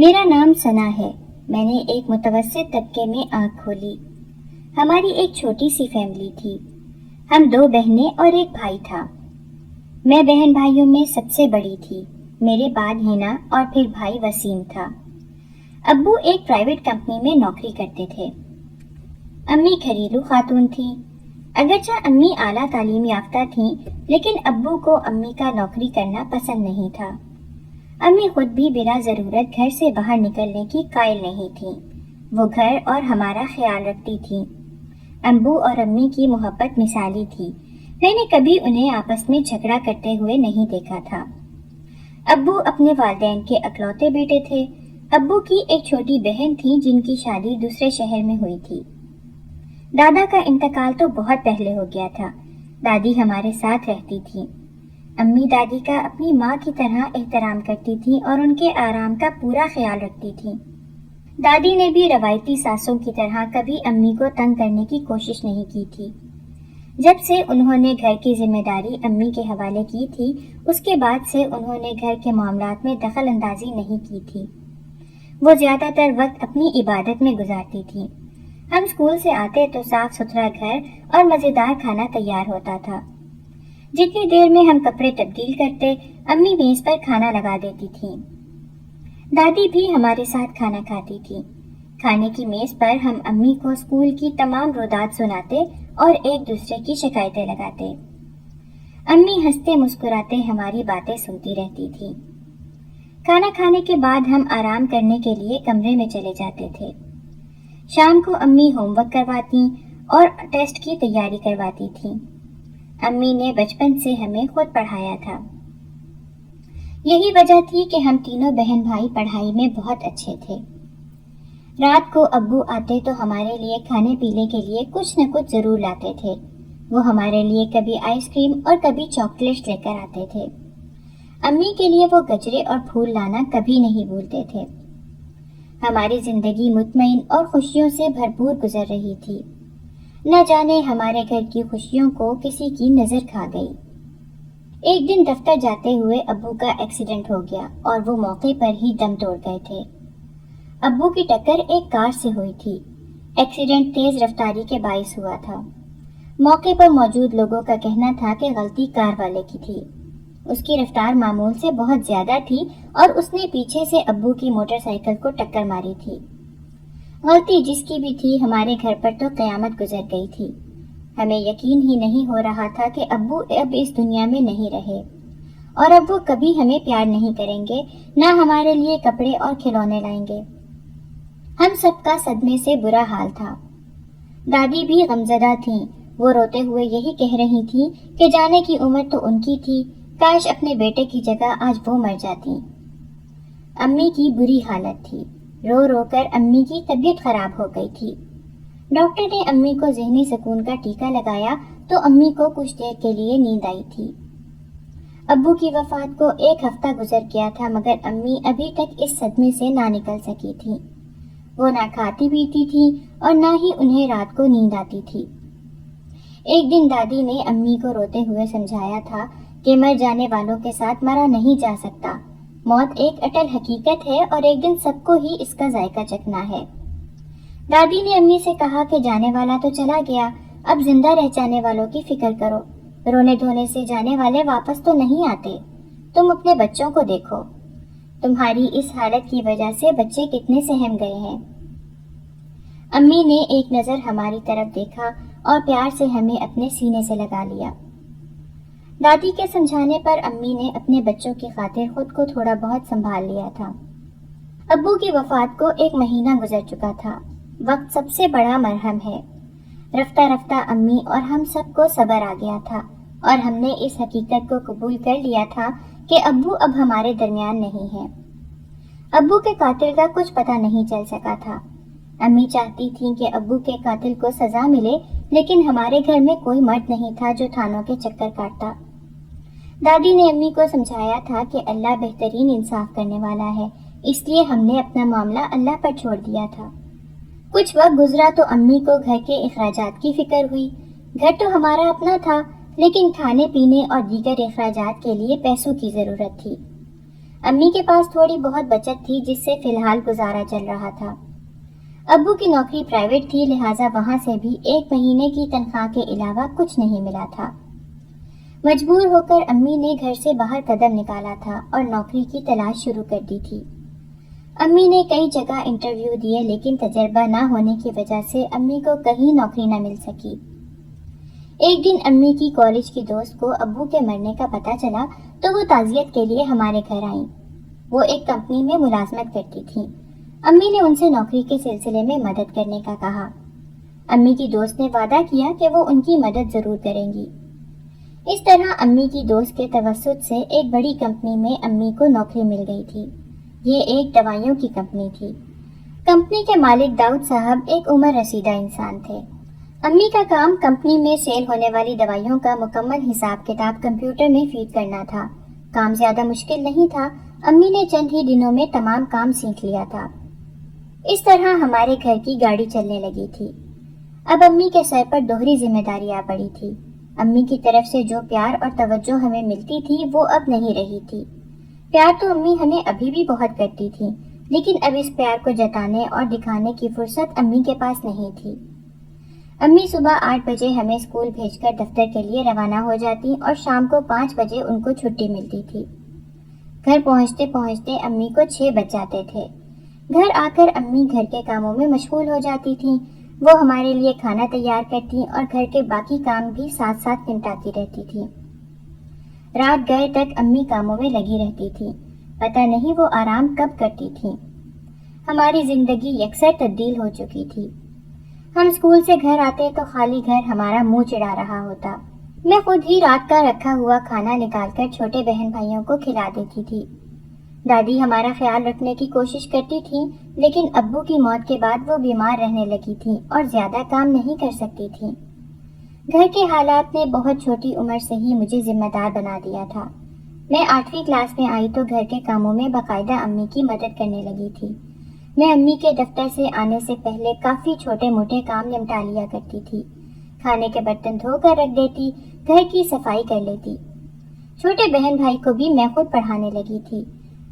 میرا نام ثنا ہے۔ میں نے ایک متوسط طبقے میں آنکھ کھولی۔ ہماری ایک چھوٹی سی فیملی تھی۔ ہم 2 بہنیں اور ایک بھائی تھا۔ میں بہن بھائیوں میں سب سے بڑی تھی۔ میرے بعد ہینا اور پھر بھائی وسیم تھا۔ ابو ایک پرائیویٹ کمپنی میں نوکری کرتے تھے۔ امی گھریلو خاتون تھیں۔ اگرچہ امی اعلیٰ تعلیم یافتہ تھیں، لیکن ابو کو امی کا نوکری کرنا پسند نہیں تھا۔ امی خود بھی بلا ضرورت گھر سے باہر نکلنے کی قائل نہیں تھیں۔ وہ گھر اور ہمارا خیال رکھتی تھیں۔ ابو اور امی کی محبت مثالی تھی۔ میں نے کبھی انہیں آپس میں جھگڑا کرتے ہوئے نہیں دیکھا تھا۔ ابو اپنے والدین کے اکلوتے بیٹے تھے۔ ابو کی ایک چھوٹی بہن تھی جن کی شادی دوسرے شہر میں ہوئی تھی۔ دادا کا انتقال تو بہت پہلے ہو گیا تھا۔ دادی ہمارے ساتھ رہتی تھی۔ امی دادی کا اپنی ماں کی طرح احترام کرتی تھیں اور ان کے آرام کا پورا خیال رکھتی تھیں۔ دادی نے بھی روایتی ساسوں کی طرح کبھی امی کو تنگ کرنے کی کوشش نہیں کی تھی۔ جب سے انہوں نے گھر کی ذمہ داری امی کے حوالے کی تھی، اس کے بعد سے انہوں نے گھر کے معاملات میں دخل اندازی نہیں کی تھی۔ وہ زیادہ تر وقت اپنی عبادت میں گزارتی تھیں۔ ہم اسکول سے آتے تو صاف ستھرا گھر اور مزیدار کھانا تیار ہوتا تھا۔ جتنی دیر میں ہم کپڑے تبدیل کرتے، امی میز پر کھانا لگا دیتی تھیں۔ دادی بھی ہمارے ساتھ کھانا کھاتی تھی۔ کھانے کی میز پر ہم امی کو اسکول کی تمام رودات سناتے اور ایک دوسرے کی شکایتیں لگاتے۔ امی ہنستے مسکراتے ہماری باتیں سنتی رہتی تھی۔ کھانا کھانے کے بعد ہم آرام کرنے کے لیے کمرے میں چلے جاتے تھے۔ شام کو امی ہوم ورک کرواتی اور ٹیسٹ کی تیاری کرواتی تھیں۔ امی نے بچپن سے ہمیں خود پڑھایا تھا۔ یہی وجہ تھی کہ ہم تینوں بہن بھائی پڑھائی میں بہت اچھے تھے۔ رات کو ابو آتے تو ہمارے لیے کھانے پینے کے لیے کچھ نہ کچھ ضرور لاتے تھے۔ وہ ہمارے لیے کبھی آئس کریم اور کبھی چاکلیٹس لے کر آتے تھے۔ امی کے لیے وہ گجرے اور پھول لانا کبھی نہیں بھولتے تھے۔ ہماری زندگی مطمئن اور خوشیوں سے بھرپور گزر رہی تھی۔ نہ جانے ہمارے گھر کی خوشیوں کو کسی کی نظر کھا گئی۔ ایک دن دفتر جاتے ہوئے ابو کا ایکسیڈنٹ ہو گیا اور وہ موقع پر ہی دم توڑ گئے تھے۔ ابو کی ٹکر ایک کار سے ہوئی تھی۔ ایکسیڈنٹ تیز رفتاری کے باعث ہوا تھا۔ موقع پر موجود لوگوں کا کہنا تھا کہ غلطی کار والے کی تھی۔ اس کی رفتار معمول سے بہت زیادہ تھی اور اس نے پیچھے سے ابو کی موٹر سائیکل کو ٹکر ماری تھی۔ غلطی جس کی بھی تھی، ہمارے گھر پر تو قیامت گزر گئی تھی۔ ہمیں یقین ہی نہیں ہو رہا تھا کہ ابو اب اس دنیا میں نہیں رہے اور اب وہ کبھی ہمیں پیار نہیں کریں گے، نہ ہمارے لیے کپڑے اور کھلونے لائیں گے۔ ہم سب کا صدمے سے برا حال تھا۔ دادی بھی غمزدہ تھیں۔ وہ روتے ہوئے یہی کہہ رہی تھیں کہ جانے کی عمر تو ان کی تھی، کاش اپنے بیٹے کی جگہ آج وہ مر جاتی۔ امی کی بری حالت تھی۔ رو رو کر امی کی طبیعت خراب ہو گئی تھی۔ ڈاکٹر نے امی کو ذہنی سکون کا ٹیکہ لگایا تو امی کو کچھ دیر کے لیے نیند آئی تھی۔ ابو کی وفات کو 1 ہفتہ گزر گیا تھا، مگر امی ابھی تک اس صدمے سے نہ نکل سکی تھی۔ وہ نہ کھاتی پیتی تھی اور نہ ہی انہیں رات کو نیند آتی تھی۔ ایک دن دادی نے امی کو روتے ہوئے سمجھایا تھا کہ مر جانے والوں کے ساتھ مرا نہیں جا سکتا۔ موت ایک اٹل حقیقت ہے اور ایک دن سب کو ہی اس کا ذائقہ چکھنا ہے۔ دادی نے امی سے کہا کہ جانے والا تو چلا گیا، اب زندہ رہ جانے والوں کی فکر کرو۔ رونے دھونے سے جانے والے واپس تو نہیں آتے۔ تم اپنے بچوں کو دیکھو۔ تمہاری اس حالت کی وجہ سے بچے کتنے سہم گئے ہیں۔ امی نے ایک نظر ہماری طرف دیکھا اور پیار سے ہمیں اپنے سینے سے لگا لیا۔ دادی کے سمجھانے پر امی نے اپنے بچوں کی خاطر خود کو تھوڑا بہت سنبھال لیا تھا۔ ابو کی وفات کو 1 مہینہ گزر چکا تھا۔ وقت سب سے بڑا مرہم ہے۔ رفتہ رفتہ امی اور ہم سب کو صبر آ گیا تھا اور ہم نے اس حقیقت کو قبول کر لیا تھا کہ ابو اب ہمارے درمیان نہیں ہے۔ ابو کے قاتل کا کچھ پتہ نہیں چل سکا تھا۔ امی چاہتی تھیں کہ ابو کے قاتل کو سزا ملے، لیکن ہمارے گھر میں کوئی مرد نہیں تھا جو تھانوں کے چکر کاٹتا۔ دادی نے امی کو سمجھایا تھا کہ اللہ بہترین انصاف کرنے والا ہے، اس لیے ہم نے اپنا معاملہ اللہ پر چھوڑ دیا تھا۔ کچھ وقت گزرا تو امی کو گھر کے اخراجات کی فکر ہوئی۔ گھر تو ہمارا اپنا تھا، لیکن کھانے پینے اور دیگر اخراجات کے لیے پیسوں کی ضرورت تھی۔ امی کے پاس تھوڑی بہت بچت تھی جس سے فی الحال گزارا چل رہا تھا۔ ابو کی نوکری پرائیویٹ تھی، لہٰذا وہاں سے بھی 1 مہینے کی تنخواہ کے علاوہ کچھ نہیں ملا تھا۔ مجبور ہو کر امی نے گھر سے باہر قدم نکالا تھا اور نوکری کی تلاش شروع کر دی تھی۔ امی نے کئی جگہ انٹرویو دیے لیکن تجربہ نہ ہونے کی وجہ سے امی کو کہیں نوکری نہ مل سکی۔ ایک دن امی کی کالج کی دوست کو ابو کے مرنے کا پتہ چلا تو وہ تعزیت کے لیے ہمارے گھر آئیں۔ وہ ایک کمپنی میں ملازمت کرتی تھیں۔ امی نے ان سے نوکری کے سلسلے میں مدد کرنے کا کہا۔ امی کی دوست نے وعدہ کیا کہ وہ ان کی مدد ضرور کریں گی۔ اس طرح امی کی دوست کے توسط سے ایک بڑی کمپنی میں امی کو نوکری مل گئی تھی۔ یہ ایک دوائیوں کی کمپنی تھی۔ کمپنی کے مالک داؤد صاحب ایک عمر رسیدہ انسان تھے۔ امی کا کام کمپنی میں سیل ہونے والی دوائیوں کا مکمل حساب کتاب کمپیوٹر میں فیڈ کرنا تھا۔ کام زیادہ مشکل نہیں تھا، امی نے چند ہی دنوں میں تمام کام سیکھ لیا تھا۔ اس طرح ہمارے گھر کی گاڑی چلنے لگی تھی۔ اب امی کے سر پر دوہری ذمہ داری آ پڑی تھی۔ امی کی طرف سے جو پیار اور توجہ ہمیں ملتی تھی وہ اب نہیں رہی تھی۔ پیار تو امی ہمیں ابھی بھی بہت کرتی تھی، لیکن اب اس پیار کو جتانے اور دکھانے کی فرصت امی کے پاس نہیں تھی۔ امی صبح 8 بجے ہمیں اسکول بھیج کر دفتر کے لیے روانہ ہو جاتی اور شام کو 5 بجے ان کو چھٹی ملتی تھی۔ گھر پہنچتے پہنچتے امی کو 6 بج جاتے تھے۔ گھر آ کر امی گھر کے کاموں میں مشغول ہو جاتی تھیں۔ وہ ہمارے لیے کھانا تیار کرتی اور گھر کے باقی کام بھی ساتھ ساتھ نمٹاتی رہتی تھی۔ رات گئے تک امی کاموں میں لگی رہتی تھی، پتہ نہیں وہ آرام کب کرتی تھی۔ ہماری زندگی یکسر تبدیل ہو چکی تھی۔ ہم اسکول سے گھر آتے تو خالی گھر ہمارا منہ چڑھا رہا ہوتا۔ میں خود ہی رات کا رکھا ہوا کھانا نکال کر چھوٹے بہن بھائیوں کو کھلا دیتی تھی۔ دادی ہمارا خیال رکھنے کی کوشش کرتی تھیں، لیکن ابو کی موت کے بعد وہ بیمار رہنے لگی تھیں اور زیادہ کام نہیں کر سکتی تھیں۔ گھر کے حالات نے بہت چھوٹی عمر سے ہی مجھے ذمہ دار بنا دیا تھا۔ میں 8ویں کلاس میں آئی تو گھر کے کاموں میں باقاعدہ امی کی مدد کرنے لگی تھی۔ میں امی کے دفتر سے آنے سے پہلے کافی چھوٹے موٹے کام نمٹا لیا کرتی تھی۔ کھانے کے برتن دھو کر رکھ دیتی، گھر کی صفائی کر لیتی۔ چھوٹے بہن بھائی کو بھی میں خود پڑھانے لگی تھی۔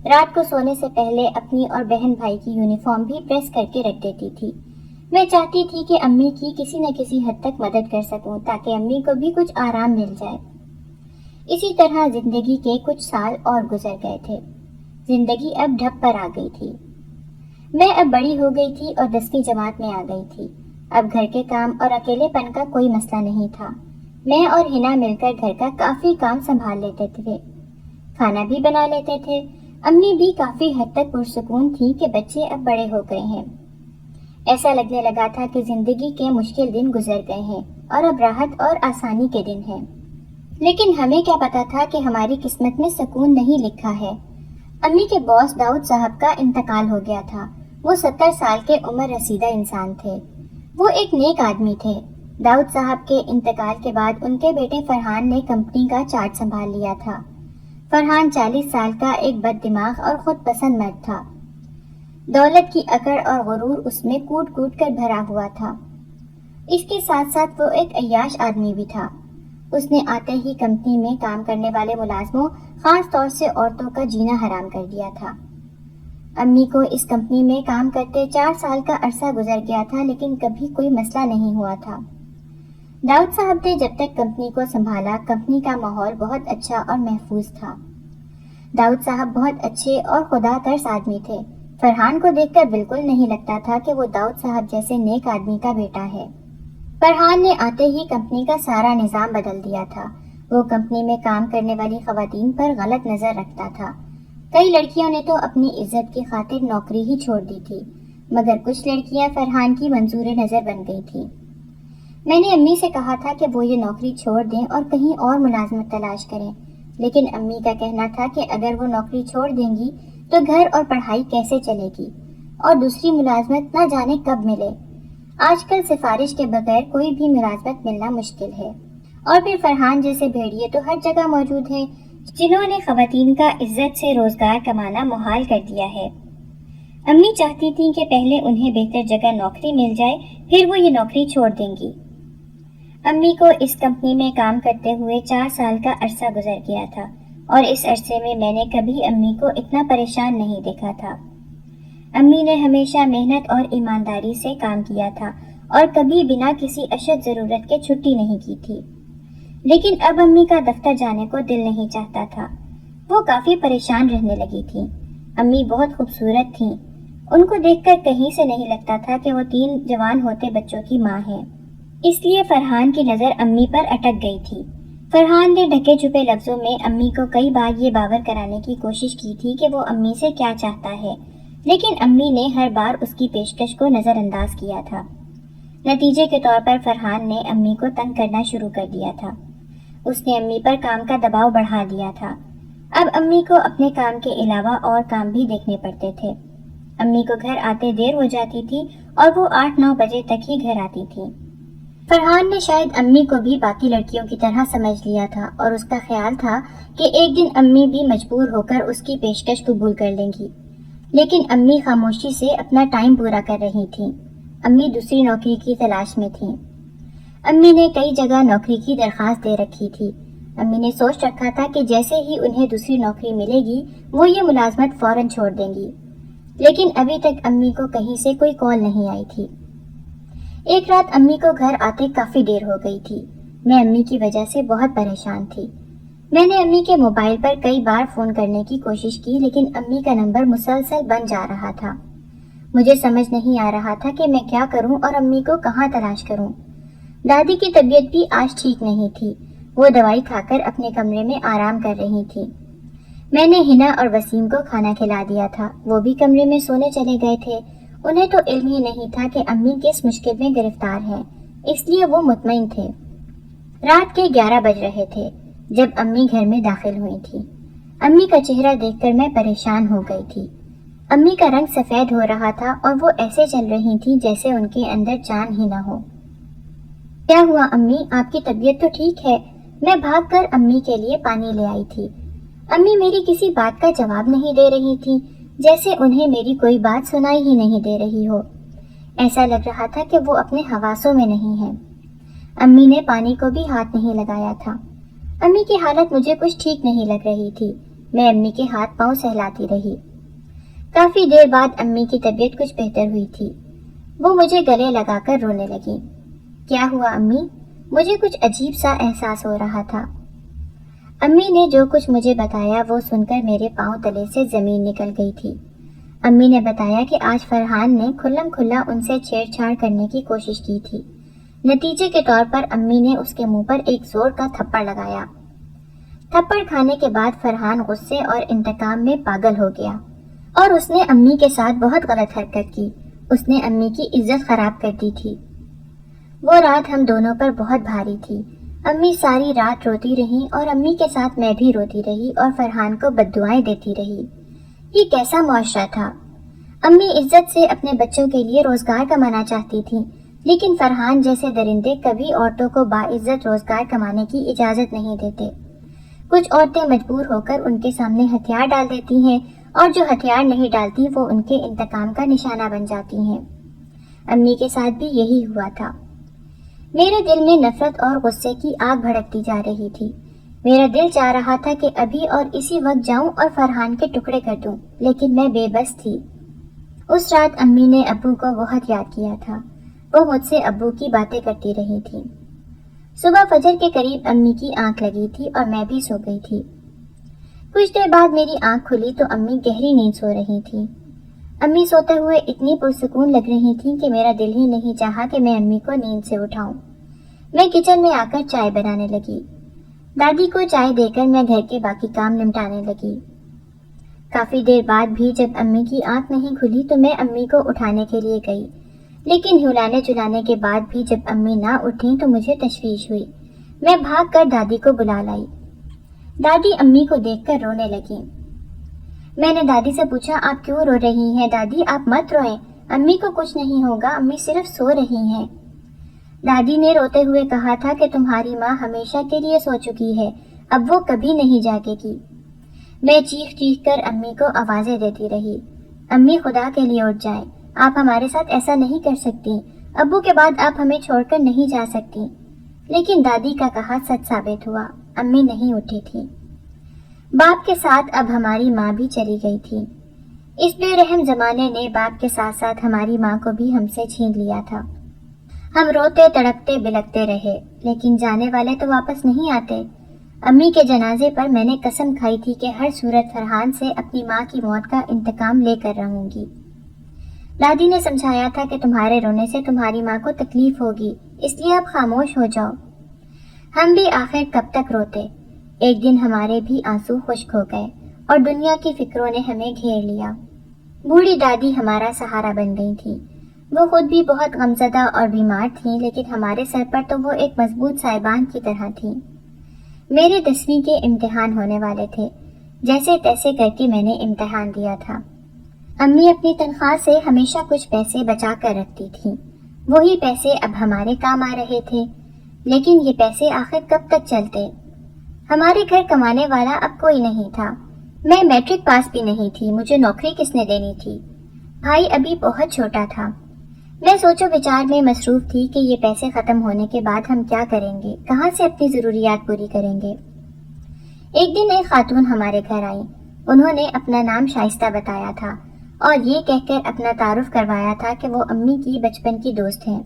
رات کو سونے سے پہلے اپنی اور بہن بھائی کی یونیفارم بھی پریس کر کے رکھ دیتی تھی۔ میں چاہتی تھی کہ امی کی کسی نہ کسی حد تک مدد کر سکوں تاکہ امی کو بھی کچھ آرام مل جائے۔ اسی طرح زندگی کے کچھ سال اور گزر گئے تھے۔ زندگی اب ڈھب پر آ گئی تھی۔ میں اب بڑی ہو گئی تھی اور 10ویں جماعت میں آ گئی تھی۔ اب گھر کے کام اور اکیلے پن کا کوئی مسئلہ نہیں تھا۔ میں اور ہنا مل کر گھر کا کافی کام سنبھال لیتے تھے، کھانا بھی بنا لیتے تھے۔ امی بھی کافی حد تک پرسکون تھی کہ بچے اب بڑے ہو گئے ہیں۔ ایسا لگنے لگا تھا کہ زندگی کے مشکل دن گزر گئے ہیں اور اب راحت اور آسانی کے دن ہیں۔ لیکن ہمیں کیا پتا تھا کہ ہماری قسمت میں سکون نہیں لکھا ہے۔ امی کے باس داؤد صاحب کا انتقال ہو گیا تھا۔ وہ 70 سال کے عمر رسیدہ انسان تھے۔ وہ ایک نیک آدمی تھے۔ داؤد صاحب کے انتقال کے بعد ان کے بیٹے فرحان نے کمپنی کا چارج سنبھال لیا تھا۔ فرحان 40 سال کا ایک بد دماغ اور خود پسند مرد تھا۔ دولت کی اکڑ اور غرور اس میں کوٹ کوٹ کر بھرا ہوا تھا۔ اس کے ساتھ ساتھ وہ ایک عیاش آدمی بھی تھا۔ اس نے آتے ہی کمپنی میں کام کرنے والے ملازموں، خاص طور سے عورتوں کا جینا حرام کر دیا تھا۔ امی کو اس کمپنی میں کام کرتے 4 سال کا عرصہ گزر گیا تھا، لیکن کبھی کوئی مسئلہ نہیں ہوا تھا۔ داؤد صاحب نے جب تک کمپنی کو سنبھالا، کمپنی کا ماحول بہت اچھا اور محفوظ تھا۔ داؤد صاحب بہت اچھے اور خدا ترس آدمی تھے۔ فرحان کو دیکھ کر بالکل نہیں لگتا تھا کہ وہ داؤد صاحب جیسے نیک آدمی کا بیٹا ہے۔ فرحان نے آتے ہی کمپنی کا سارا نظام بدل دیا تھا۔ وہ کمپنی میں کام کرنے والی خواتین پر غلط نظر رکھتا تھا۔ کئی لڑکیوں نے تو اپنی عزت کی خاطر نوکری ہی چھوڑ دی تھی، مگر کچھ لڑکیاں فرحان کی منظور نظر بن گئی تھیں۔ میں نے امی سے کہا تھا کہ وہ یہ نوکری چھوڑ دیں اور کہیں اور ملازمت تلاش کریں، لیکن امی کا کہنا تھا کہ اگر وہ نوکری چھوڑ دیں گی تو گھر اور پڑھائی کیسے چلے گی، اور دوسری ملازمت نہ جانے کب ملے۔ آج کل سفارش کے بغیر کوئی بھی ملازمت ملنا مشکل ہے، اور پھر فرحان جیسے بھیڑیے تو ہر جگہ موجود ہیں جنہوں نے خواتین کا عزت سے روزگار کمانا محال کر دیا ہے۔ امی چاہتی تھیں کہ پہلے انہیں بہتر جگہ نوکری مل جائے، پھر وہ یہ نوکری چھوڑ دیں گی۔ امی کو اس کمپنی میں کام کرتے ہوئے 4 سال کا عرصہ گزر گیا تھا اور اس عرصے میں نے کبھی امی کو اتنا پریشان نہیں دیکھا تھا۔ امی نے ہمیشہ محنت اور ایمانداری سے کام کیا تھا اور کبھی بنا کسی اشد ضرورت کے چھٹی نہیں کی تھی، لیکن اب امی کا دفتر جانے کو دل نہیں چاہتا تھا۔ وہ کافی پریشان رہنے لگی تھی۔ امی بہت خوبصورت تھیں، ان کو دیکھ کر کہیں سے نہیں لگتا تھا کہ وہ 3 جوان ہوتے بچوں کی ماں ہے، اس لیے فرحان کی نظر امی پر اٹک گئی تھی۔ فرحان نے ڈھکے چھپے لفظوں میں امی کو کئی بار یہ باور کرانے کی کوشش کی تھی کہ وہ امی سے کیا چاہتا ہے، لیکن امی نے ہر بار اس کی پیشکش کو نظر انداز کیا تھا۔ نتیجے کے طور پر فرحان نے امی کو تنگ کرنا شروع کر دیا تھا۔ اس نے امی پر کام کا دباؤ بڑھا دیا تھا۔ اب امی کو اپنے کام کے علاوہ اور کام بھی دیکھنے پڑتے تھے۔ امی کو گھر آتے دیر ہو جاتی تھی اور وہ 8-9 بجے تک ہی گھر آتی تھی۔ فرحان نے شاید امی کو بھی باقی لڑکیوں کی طرح سمجھ لیا تھا اور اس کا خیال تھا کہ ایک دن امی بھی مجبور ہو کر اس کی پیشکش قبول کر لیں گی، لیکن امی خاموشی سے اپنا ٹائم پورا کر رہی تھیں۔ امی دوسری نوکری کی تلاش میں تھیں۔ امی نے کئی جگہ نوکری کی درخواست دے رکھی تھی۔ امی نے سوچ رکھا تھا کہ جیسے ہی انہیں دوسری نوکری ملے گی وہ یہ ملازمت فوراً چھوڑ دیں گی، لیکن ابھی تک امی کو کہیں سے کوئی کال نہیں آئی تھی۔ ایک رات امی کو گھر آتے کافی دیر ہو گئی تھی۔ میں امی کی وجہ سے بہت پریشان تھی۔ میں نے امی کے موبائل پر کئی بار فون کرنے کی کوشش کی، لیکن امی کا نمبر مسلسل بند جا رہا تھا۔ مجھے سمجھ نہیں آ رہا تھا کہ میں کیا کروں اور امی کو کہاں تلاش کروں۔ دادی کی طبیعت بھی آج ٹھیک نہیں تھی، وہ دوائی کھا کر اپنے کمرے میں آرام کر رہی تھی۔ میں نے ہنا اور وسیم کو کھانا کھلا دیا تھا، وہ بھی کمرے میں سونے چلے گئے تھے۔ انہیں تو علم ہی نہیں تھا کہ امی کس مشکل میں گرفتار ہیں، اس لیے وہ مطمئن تھے۔ رات کے 11 بج رہے تھے جب امی گھر میں داخل ہوئی تھی۔ امی کا چہرہ دیکھ کر میں پریشان ہو گئی تھی۔ امی کا رنگ سفید ہو رہا تھا اور وہ ایسے چل رہی تھی جیسے ان کے اندر جان ہی نہ ہو۔ کیا ہوا امی، آپ کی طبیعت تو ٹھیک ہے؟ میں بھاگ کر امی کے لیے پانی لے آئی تھی۔ امی میری کسی بات کا جواب نہیں دے رہی تھی، جیسے انہیں میری کوئی بات سنائی ہی نہیں دے رہی ہو۔ ایسا لگ رہا تھا کہ وہ اپنے حواسوں میں نہیں ہیں۔ امی نے پانی کو بھی ہاتھ نہیں لگایا تھا۔ امی کی حالت مجھے کچھ ٹھیک نہیں لگ رہی تھی۔ میں امی کے ہاتھ پاؤں سہلاتی رہی۔ کافی دیر بعد امی کی طبیعت کچھ بہتر ہوئی تھی۔ وہ مجھے گلے لگا کر رونے لگی۔ کیا ہوا امی؟ مجھے کچھ عجیب سا احساس ہو رہا تھا۔ امی نے جو کچھ مجھے بتایا وہ سن کر میرے پاؤں تلے سے زمین نکل گئی تھی۔ امی نے بتایا کہ آج فرحان نے کھلم کھلا ان سے چھیڑ چھاڑ کرنے کی کوشش کی تھی۔ نتیجے کے طور پر امی نے اس کے منہ پر ایک زور کا تھپڑ لگایا۔ تھپڑ کھانے کے بعد فرحان غصے اور انتقام میں پاگل ہو گیا اور اس نے امی کے ساتھ بہت غلط حرکت کی۔ اس نے امی کی عزت خراب کر دی تھی۔ وہ رات ہم دونوں پر بہت بھاری تھی۔ امی ساری رات روتی رہی اور امی کے ساتھ میں بھی روتی رہی اور فرحان کو بددعائیں دیتی رہی۔ یہ کیسا معاشرہ تھا؟ امی عزت سے اپنے بچوں کے لیے روزگار کمانا چاہتی تھی، لیکن فرحان جیسے درندے کبھی عورتوں کو باعزت روزگار کمانے کی اجازت نہیں دیتے۔ کچھ عورتیں مجبور ہو کر ان کے سامنے ہتھیار ڈال دیتی ہیں اور جو ہتھیار نہیں ڈالتی وہ ان کے انتقام کا نشانہ بن جاتی ہیں۔ امی کے ساتھ بھی یہی ہوا تھا۔ میرے دل میں نفرت اور غصے کی آگ بھڑکتی جا رہی تھی۔ میرا دل چاہ رہا تھا کہ ابھی اور اسی وقت جاؤں اور فرحان کے ٹکڑے کر دوں، لیکن میں بے بس تھی۔ اس رات امی نے ابو کو بہت یاد کیا تھا۔ وہ مجھ سے ابو کی باتیں کرتی رہی تھی۔ صبح فجر کے قریب امی کی آنکھ لگی تھی اور میں بھی سو گئی تھی۔ کچھ دیر بعد میری آنکھ کھلی تو امی گہری نیند سو رہی تھی۔ امی سوتے ہوئے اتنی پرسکون لگ رہی تھیں کہ میرا دل ہی نہیں چاہا کہ میں امی کو نیند سے اٹھاؤں۔ میں کچن میں آ کر چائے بنانے لگی۔ دادی کو چائے دے کر میں گھر کے باقی کام نمٹانے لگی۔ کافی دیر بعد بھی جب امی کی آنکھ نہیں کھلی تو میں امی کو اٹھانے کے لیے گئی، لیکن ہلانے جلانے کے بعد بھی جب امی نہ اٹھیں تو مجھے تشویش ہوئی۔ میں بھاگ کر دادی کو بلا لائی۔ دادی امی کو دیکھ کر رونے لگی۔ میں نے دادی سے پوچھا، آپ کیوں رو رہی ہیں دادی؟ آپ مت روئیں، امی کو کچھ نہیں ہوگا، امی صرف سو رہی ہیں۔ دادی نے روتے ہوئے کہا تھا کہ تمہاری ماں ہمیشہ کے لیے سو چکی ہے، اب وہ کبھی نہیں جاگے گی۔ میں چیخ چیخ کر امی کو آوازیں دیتی رہی، امی خدا کے لیے اٹھ جائیں، آپ ہمارے ساتھ ایسا نہیں کر سکتی، ابو کے بعد آپ ہمیں چھوڑ کر نہیں جا سکتی۔ لیکن دادی کا کہا سچ ثابت ہوا، امی نہیں اٹھی تھی۔ باپ کے ساتھ اب ہماری ماں بھی چلی گئی تھی۔ اس بے رحم زمانے نے باپ کے ساتھ ساتھ ہماری ماں کو بھی ہم سے چھین لیا تھا۔ ہم روتے تڑپتے بلکتے رہے، لیکن جانے والے تو واپس نہیں آتے۔ امی کے جنازے پر میں نے قسم کھائی تھی کہ ہر صورت فرحان سے اپنی ماں کی موت کا انتقام لے کر رہوں گی۔ دادی نے سمجھایا تھا کہ تمہارے رونے سے تمہاری ماں کو تکلیف ہوگی، اس لیے اب خاموش ہو جاؤ۔ ہم بھی آخر کب تک روتے؟ ایک دن ہمارے بھی آنسو خشک ہو گئے اور دنیا کی فکروں نے ہمیں گھیر لیا۔ بوڑھی دادی ہمارا سہارا بن گئی تھی۔ وہ خود بھی بہت غمزدہ اور بیمار تھیں، لیکن ہمارے سر پر تو وہ ایک مضبوط سائبان کی طرح تھیں۔ میرے 10ویں کے امتحان ہونے والے تھے۔ جیسے تیسے کر کے میں نے امتحان دیا تھا۔ امی اپنی تنخواہ سے ہمیشہ کچھ پیسے بچا کر رکھتی تھیں۔ وہی پیسے اب ہمارے کام آ رہے تھے، لیکن یہ پیسے آخر کب تک چلتے؟ ہمارے گھر کمانے والا اب کوئی نہیں تھا۔ میں میٹرک پاس بھی نہیں تھی، مجھے نوکری کس نے دینی تھی؟ بھائی ابھی بہت چھوٹا تھا۔ میں سوچو بچار میں مصروف تھی کہ یہ پیسے ختم ہونے کے بعد ہم کیا کریں گے، کہاں سے اپنی ضروریات پوری کریں گے۔ ایک دن ایک خاتون ہمارے گھر آئی۔ انہوں نے اپنا نام شائستہ بتایا تھا اور یہ کہہ کر اپنا تعارف کروایا تھا کہ وہ امی کی بچپن کی دوست ہیں۔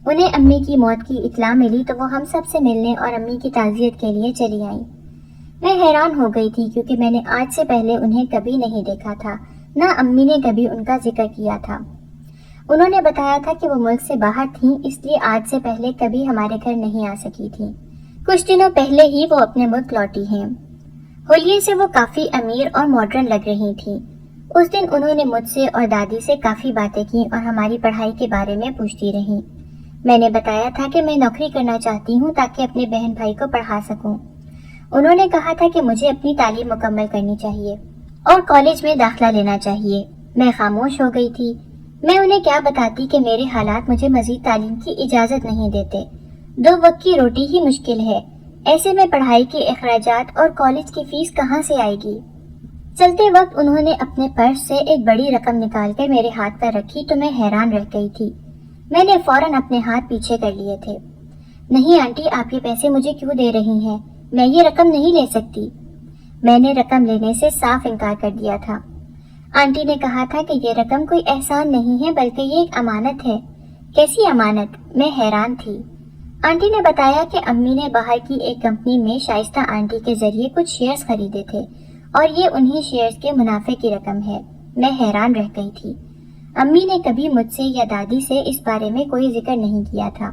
انہیں امی کی موت کی اطلاع ملی تو وہ ہم سب سے ملنے اور امی کی تعزیت کے لیے چلی آئیں۔ میں حیران ہو گئی تھی کیونکہ میں نے آج سے پہلے انہیں کبھی نہیں دیکھا تھا، نہ امی نے کبھی ان کا ذکر کیا تھا۔ انہوں نے بتایا تھا کہ وہ ملک سے باہر تھیں، اس لیے آج سے پہلے کبھی ہمارے گھر نہیں آ سکی تھیں۔ کچھ دنوں پہلے ہی وہ اپنے ملک لوٹی ہیں۔ حلیے سے وہ کافی امیر اور ماڈرن لگ رہی تھیں۔ اس دن انہوں نے مجھ سے اور دادی سے کافی باتیں کی اور ہماری پڑھائی کے بارے میں پوچھتی رہیں۔ میں نے بتایا تھا کہ میں نوکری کرنا چاہتی ہوں تاکہ اپنے بہن بھائی کو پڑھا سکوں۔ انہوں نے کہا تھا کہ مجھے اپنی تعلیم مکمل کرنی چاہیے اور کالج میں داخلہ لینا چاہیے۔ میں خاموش ہو گئی تھی۔ میں انہیں کیا بتاتی کہ میرے حالات مجھے مزید تعلیم کی اجازت نہیں دیتے۔ 2 وقت کی روٹی ہی مشکل ہے، ایسے میں پڑھائی کے اخراجات اور کالج کی فیس کہاں سے آئے گی؟ چلتے وقت انہوں نے اپنے پرس سے ایک بڑی رقم نکال کر میرے ہاتھ پر رکھی تو میں حیران رہ گئی تھی۔ میں نے فوراً اپنے ہاتھ پیچھے کر لیے تھے۔ نہیں آنٹی، آپ یہ پیسے مجھے کیوں دے رہی ہیں؟ میں یہ رقم نہیں لے سکتی۔ میں نے رقم لینے سے صاف انکار کر دیا تھا۔ آنٹی نے کہا تھا کہ یہ رقم کوئی احسان نہیں ہے بلکہ یہ ایک امانت ہے۔ کیسی امانت؟ میں حیران تھی۔ آنٹی نے بتایا کہ امی نے باہر کی ایک کمپنی میں شائستہ آنٹی کے ذریعے کچھ شیئرز خریدے تھے اور یہ انہی شیئرز کے منافع کی رقم ہے۔ میں حیران رہ گئی تھی۔ امی نے کبھی مجھ سے یا دادی سے اس بارے میں کوئی ذکر نہیں کیا تھا۔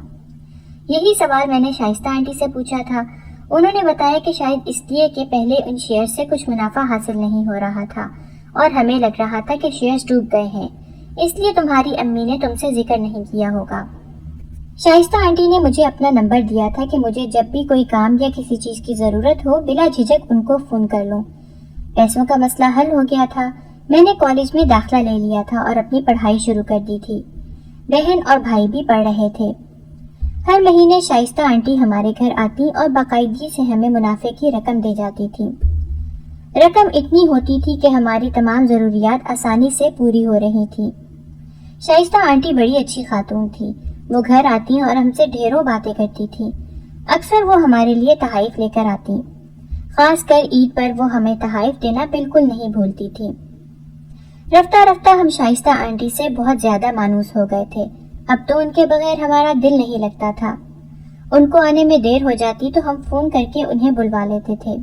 یہی سوال میں نے شائستہ آنٹی سے پوچھا تھا۔ انہوں نے بتایا کہ شاید اس لیے کہ پہلے ان شیئرز سے کچھ منافع حاصل نہیں ہو رہا تھا اور ہمیں لگ رہا تھا کہ شیئرز ڈوب گئے ہیں، اس لیے تمہاری امی نے تم سے ذکر نہیں کیا ہوگا۔ شائستہ آنٹی نے مجھے اپنا نمبر دیا تھا کہ مجھے جب بھی کوئی کام یا کسی چیز کی ضرورت ہو بلا جھجک ان کو فون کر لوں۔ پیسوں کا مسئلہ حل ہو گیا تھا۔ میں نے کالج میں داخلہ لے لیا تھا اور اپنی پڑھائی شروع کر دی تھی۔ بہن اور بھائی بھی پڑھ رہے تھے۔ ہر مہینے شائستہ آنٹی ہمارے گھر آتی اور باقاعدگی سے ہمیں منافع کی رقم دے جاتی تھی۔ رقم اتنی ہوتی تھی کہ ہماری تمام ضروریات آسانی سے پوری ہو رہی تھی۔ شائستہ آنٹی بڑی اچھی خاتون تھی۔ وہ گھر آتی اور ہم سے ڈھیروں باتیں کرتی تھی۔ اکثر وہ ہمارے لیے تحائف لے کر آتی، خاص کر عید پر وہ ہمیں تحائف دینا بالکل نہیں بھولتی تھی۔ رفتہ رفتہ ہم شائستہ آنٹی سے بہت زیادہ مانوس ہو گئے تھے۔ اب تو ان کے بغیر ہمارا دل نہیں لگتا تھا۔ ان کو آنے میں دیر ہو جاتی تو ہم فون کر کے انہیں بلوا لیتے تھے۔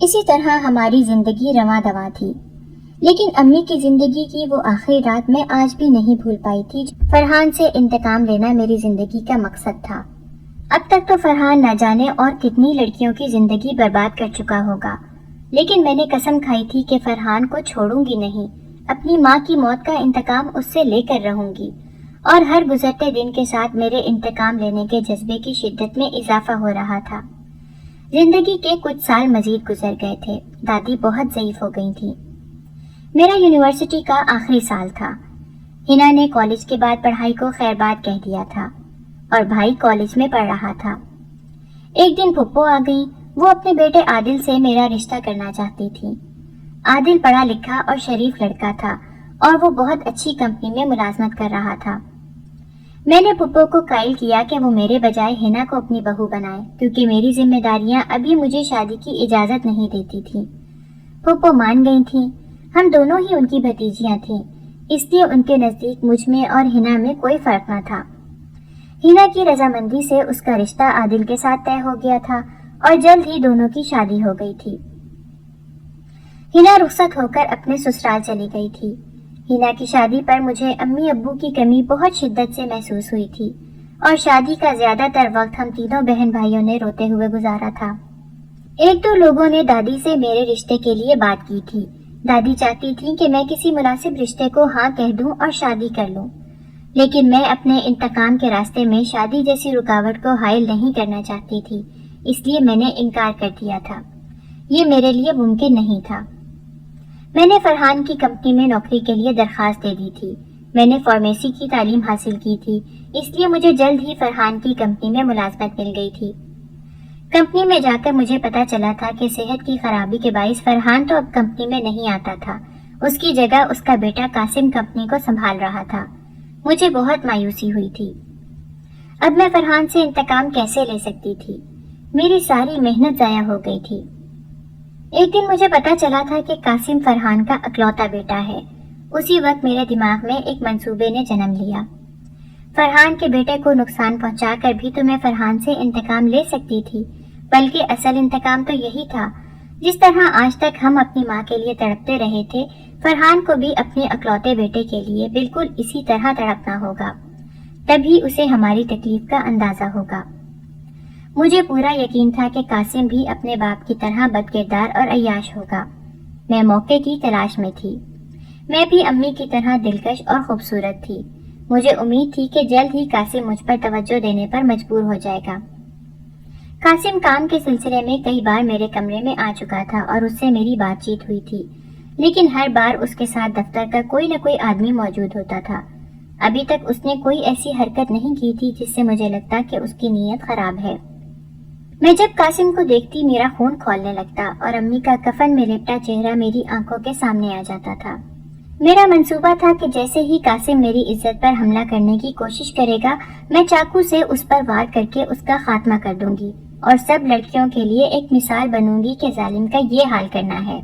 اسی طرح ہماری زندگی رواں دواں تھی۔ لیکن امی کی زندگی کی وہ آخری رات میں آج بھی نہیں بھول پائی تھی۔ فرحان سے انتقام لینا میری زندگی کا مقصد تھا۔ اب تک تو فرحان نہ جانے اور کتنی لڑکیوں کی زندگی برباد کر چکا ہوگا، لیکن میں نے قسم کھائی تھی کہ فرحان کو چھوڑوں گی نہیں۔ اپنی ماں کی موت کا انتقام اس سے لے کر رہوں گی، اور ہر گزرتے دن کے ساتھ میرے انتقام لینے کے جذبے کی شدت میں اضافہ ہو رہا تھا۔ زندگی کے کچھ سال مزید گزر گئے تھے۔ دادی بہت ضعیف ہو گئی تھی۔ میرا یونیورسٹی کا آخری سال تھا۔ ہنا نے کالج کے بعد پڑھائی کو خیر باد کہہ دیا تھا اور بھائی کالج میں پڑھ رہا تھا۔ ایک دن پھپھو آ گئی۔ وہ اپنے بیٹے عادل سے میرا رشتہ کرنا چاہتی تھی۔ عادل پڑھا لکھا اور شریف لڑکا تھا اور وہ بہت اچھی کمپنی میں ملازمت کر رہا تھا۔ میں نے پھپھو کو قائل کیا کہ وہ میرے بجائے ہنا کو اپنی بہو بنائے، کیونکہ میری ذمہ داریاں ابھی مجھے شادی کی اجازت نہیں دیتی تھی۔ پھپھو مان گئی تھیں، ہم دونوں ہی ان کی بھتیجیاں تھیں، اس لیے ان کے نزدیک مجھ میں اور ہنا میں کوئی فرق نہ تھا۔ ہنا کی رضامندی سے اس کا رشتہ عادل کے ساتھ طے ہو گیا تھا اور جلد ہی دونوں کی شادی ہو گئی تھی۔ ہنا رخصت ہو کر اپنے سسرال چلی گئی تھی۔ ہنا کی شادی پر مجھے امی ابو کی کمی بہت شدت سے محسوس ہوئی تھی اور شادی کا زیادہ تر وقت ہم تینوں بہن بھائیوں نے روتے ہوئے گزارا تھا۔ ایک دو لوگوں نے دادی سے میرے رشتے کے لیے بات کی تھی۔ دادی چاہتی تھی کہ میں کسی مناسب رشتے کو ہاں کہہ دوں اور شادی کر لوں، لیکن میں اپنے انتقام کے راستے میں شادی جیسی رکاوٹ کو حائل نہیں کرنا چاہتی تھی، اس لیے میں نے انکار کر دیا تھا۔ یہ میرے لیے ممکن نہیں تھا۔ میں نے فرحان کی کمپنی میں نوکری کے لیے درخواست دے دی تھی۔ میں نے فارمیسی کی تعلیم حاصل کی تھی، اس لیے مجھے جلد ہی فرحان کی کمپنی میں ملازمت مل گئی تھی۔ کمپنی میں جا کر مجھے پتا چلا تھا کہ صحت کی خرابی کے باعث فرحان تو اب کمپنی میں نہیں آتا تھا، اس کی جگہ اس کا بیٹا قاسم کمپنی کو سنبھال رہا تھا۔ مجھے بہت مایوسی ہوئی تھی۔ اب میں فرحان سے انتقام کیسے لے سکتی تھی؟ میری ساری محنت ضائع ہو گئی تھی۔ ایک دن مجھے پتا چلا تھا کہ قاسم فرحان کا اکلوتا بیٹا ہے۔ اسی وقت میرے دماغ میں ایک منصوبے نے جنم لیا۔ فرحان کے بیٹے کو نقصان پہنچا کر بھی تو میں فرحان سے انتقام لے سکتی تھی، بلکہ اصل انتقام تو یہی تھا۔ جس طرح آج تک ہم اپنی ماں کے لیے تڑپتے رہے تھے، فرحان کو بھی اپنے اکلوتے بیٹے کے لیے بالکل اسی طرح تڑپنا ہوگا، تبھی اسے ہماری تکلیف کا اندازہ ہوگا۔ مجھے پورا یقین تھا کہ قاسم بھی اپنے باپ کی طرح بدکردار اور عیاش ہوگا۔ میں موقع کی تلاش میں تھی۔ میں بھی امی کی طرح دلکش اور خوبصورت تھی۔ مجھے امید تھی کہ جلد ہی قاسم مجھ پر توجہ دینے پر مجبور ہو جائے گا۔ قاسم کام کے سلسلے میں کئی بار میرے کمرے میں آ چکا تھا اور اس سے میری بات چیت ہوئی تھی، لیکن ہر بار اس کے ساتھ دفتر کا کوئی نہ کوئی آدمی موجود ہوتا تھا۔ ابھی تک اس نے کوئی ایسی حرکت نہیں کی تھی جس سے مجھے لگتا کہ اس کی نیت خراب ہے۔ میں جب قاسم کو دیکھتی میرا خون کھولنے لگتا اور امی کا کفن میں لپٹا چہرہ میری آنکھوں کے سامنے آ جاتا تھا۔ میرا منصوبہ تھا کہ جیسے ہی قاسم میری عزت پر حملہ کرنے کی کوشش کرے گا، میں چاقو سے اس پر وار کر کے اس کا خاتمہ کر دوں گی اور سب لڑکیوں کے لیے ایک مثال بنوں گی کہ ظالم کا یہ حال کرنا ہے۔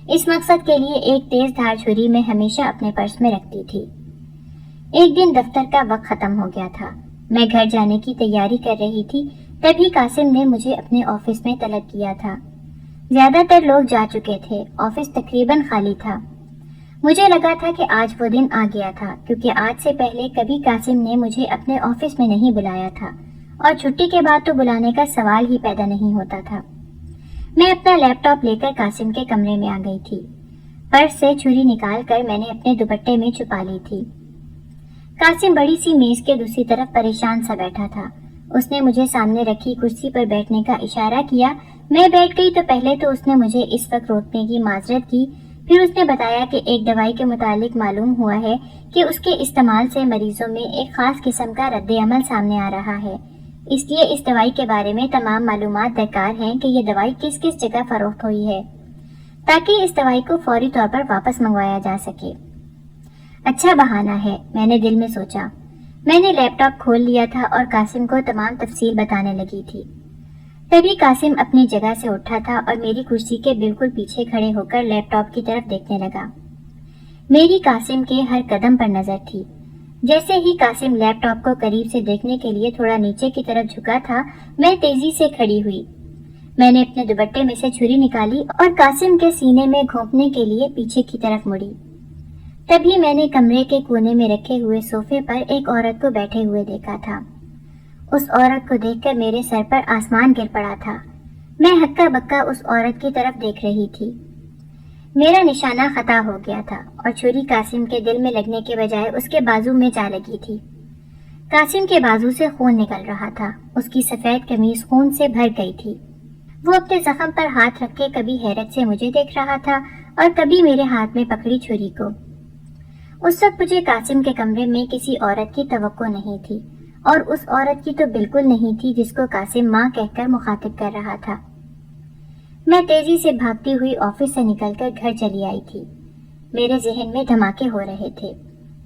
اس مقصد کے لیے ایک تیز دھار چھری میں ہمیشہ اپنے پرس میں رکھتی تھی۔ ایک دن دفتر کا وقت ختم ہو گیا تھا۔ میں گھر جانے کی تیاری کر رہی تھی، تبھی قاسم نے مجھے اپنے آفس میں طلب کیا تھا۔ زیادہ تر لوگ جا چکے تھے، آفس تقریباً خالی تھا۔ مجھے لگا تھا کہ آج وہ دن آ گیا تھا، کیونکہ آج سے پہلے کبھی قاسم نے مجھے اپنے آفس میں نہیں بلایا تھا اور چھٹی کے بعد تو بلانے کا سوال ہی پیدا نہیں ہوتا تھا۔ میں اپنا لیپ ٹاپ لے کر قاسم کے کمرے میں آ گئی تھی۔ پرس سے چھری نکال کر میں نے اپنے دوپٹے میں چھپا لی تھی۔ قاسم بڑی سی میز کے دوسری طرف پریشان سا بیٹھا تھا۔ اس نے مجھے سامنے رکھی کرسی پر بیٹھنے کا اشارہ کیا۔ میں بیٹھ گئی تو پہلے تو اس نے مجھے اس وقت روکنے کی معذرت کی، پھر اس نے بتایا کہ ایک دوائی کے متعلق معلوم ہوا ہے کہ اس کے استعمال سے مریضوں میں ایک خاص قسم کا رد عمل سامنے آ رہا ہے، اس لیے اس دوائی کے بارے میں تمام معلومات درکار ہیں کہ یہ دوائی کس کس جگہ فروخت ہوئی ہے، تاکہ اس دوائی کو فوری طور پر واپس منگوایا جا سکے۔ اچھا بہانہ ہے، میں نے دل میں سوچا۔ میں نے لیپ ٹاپ کھول لیا تھا اور قاسم کو تمام تفصیل بتانے لگی تھی۔ تبھی قاسم اپنی جگہ سے اٹھا تھا اور میری کرسی کے بالکل پیچھے کھڑے ہو کر لیپ ٹاپ کی طرف دیکھنے لگا۔ میری قاسم کے ہر قدم پر نظر تھی۔ جیسے ہی قاسم لیپ ٹاپ کو قریب سے دیکھنے کے لیے تھوڑا نیچے کی طرف جھکا تھا، میں تیزی سے کھڑی ہوئی۔ میں نے اپنے دوپٹے میں سے چھری نکالی اور قاسم کے سینے میں گھونپنے کے لیے پیچھے کی طرف مڑی۔ تبھی میں نے کمرے کے کونے میں رکھے ہوئے صوفے پر ایک عورت کو بیٹھے ہوئے دیکھا تھا۔ اس عورت کو دیکھ کر میرے سر پر آسمان گر پڑا تھا۔ میں ہکا بکا اس عورت کی طرف دیکھ رہی تھی۔ میرا نشانہ خطا ہو گیا تھا اور چھری قاسم کے دل میں لگنے کے بجائے اس کے بازو میں جا لگی تھی۔ قاسم کے بازو سے خون نکل رہا تھا، اس کی سفید قمیض خون سے بھر گئی تھی۔ وہ اپنے زخم پر ہاتھ رکھ کے کبھی حیرت سے مجھے دیکھ رہا تھا اور کبھی میرے ہاتھ میں پکڑی چھری کو۔ اس وقت مجھے قاسم کے کمرے میں کسی عورت کی توقع نہیں تھی، اور اس عورت کی تو بالکل نہیں تھی جس کو قاسم ماں کہہ کر مخاطب کر رہا تھا۔ میں تیزی سے بھاگتی ہوئی آفس سے نکل کر گھر چلی آئی تھی۔ میرے ذہن میں دھماکے ہو رہے تھے۔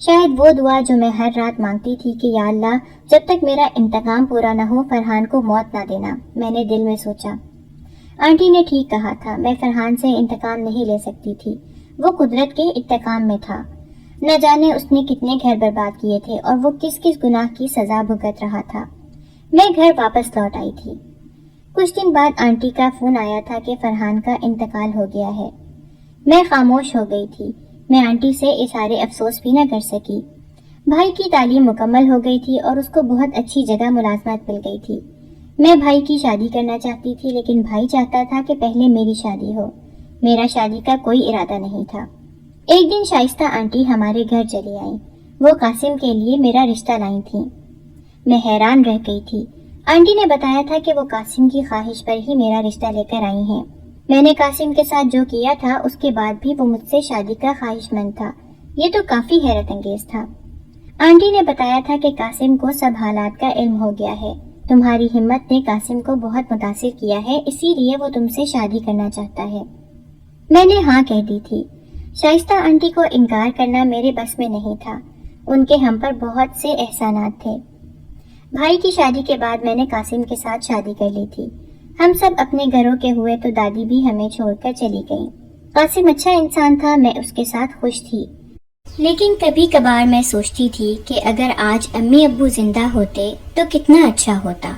شاید وہ دعا جو میں ہر رات مانگتی تھی کہ یا اللہ جب تک میرا انتقام پورا نہ ہو فرحان کو موت نہ دینا، میں نے دل میں سوچا۔ آنٹی نے ٹھیک کہا تھا، میں فرحان سے انتقام نہیں لے سکتی تھی، وہ قدرت کے انتقام میں تھا۔ نہ جانے اس نے کتنے گھر برباد کیے تھے اور وہ کس کس گناہ کی سزا بھگت رہا تھا۔ میں گھر واپس لوٹ آئی تھی۔ کچھ دن بعد آنٹی کا فون آیا تھا کہ فرحان کا انتقال ہو گیا ہے۔ میں خاموش ہو گئی تھی، میں آنٹی سے اظہار افسوس بھی نہ کر سکی۔ بھائی کی تعلیم مکمل ہو گئی تھی اور اس کو بہت اچھی جگہ ملازمت مل گئی تھی۔ میں بھائی کی شادی کرنا چاہتی تھی لیکن بھائی چاہتا تھا کہ پہلے میری شادی ہو۔ میرا شادی کا کوئی ارادہ نہیں تھا۔ ایک دن شائستہ آنٹی ہمارے گھر چلی آئیں۔ وہ قاسم کے لیے میرا رشتہ لائی تھیں۔ میں حیران رہ گئی تھی۔ آنٹی نے بتایا تھا کہ وہ قاسم کی خواہش پر ہی میرا رشتہ لے کر آئی ہیں۔ میں نے قاسم کے ساتھ جو کیا تھا اس کے بعد بھی وہ مجھ سے شادی کا خواہش مند تھا۔ یہ تو کافی حیرت انگیز تھا۔ آنٹی نے بتایا تھا کہ قاسم کو سب حالات کا علم ہو گیا ہے۔ تمہاری ہمت نے قاسم کو بہت متاثر کیا ہے، اسی لیے وہ تم سے شادی کرنا چاہتا ہے۔ میں نے ہاں کہہ دی تھی۔ شائستہ آنٹی کو انکار کرنا میرے بس میں نہیں تھا۔ ان کے ہم پر بہت سے احسانات تھے۔ بھائی کی شادی کے بعد میں نے قاسم کے ساتھ شادی کر لی تھی۔ ہم سب اپنے گھروں کے ہوئے تو دادی بھی ہمیں چھوڑ کر چلی گئی۔ قاسم اچھا انسان تھا، میں اس کے ساتھ خوش تھی، لیکن کبھی کبھار میں سوچتی تھی کہ اگر آج امی ابو زندہ ہوتے تو کتنا اچھا ہوتا۔